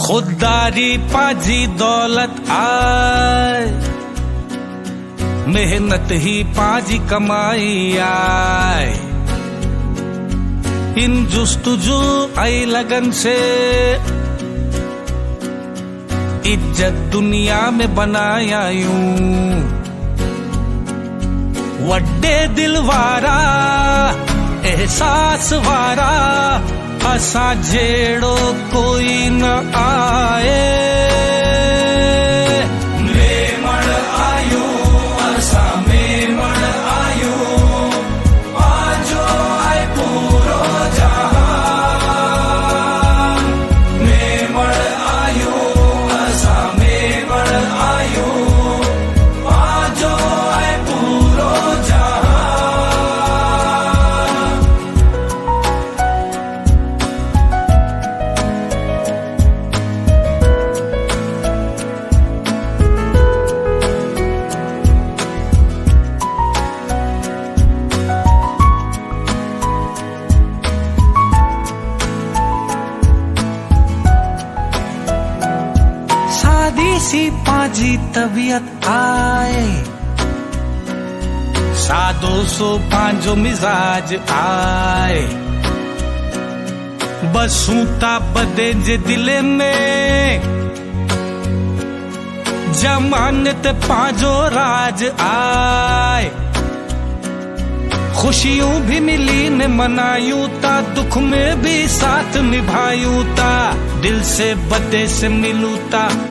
खुददारी पाजी दौलत आए, मेहनत ही पाजी कमाई आए। इन जुस्तुजू आई लगन से इज्जत दुनिया में बनाया यूं। वड्डे दिल वारा एहसास वारा असा जेड़ो कोई न आए। मेमण आयो असा मेमण आयो, आजो आए पूरो जहान। मेमण आयो असा मेमण आयो, आजो आए पूरो जहान। सी पाजी तबीयत आए, सादो सो पांजो मिजाज आए। बसूता बदे जे दिले में जमानत पांजो राज आए। खुशियों भी मिली ने मनायूं ता, दुख में भी साथ निभायूं ता। दिल से बदे से मिलूं ता।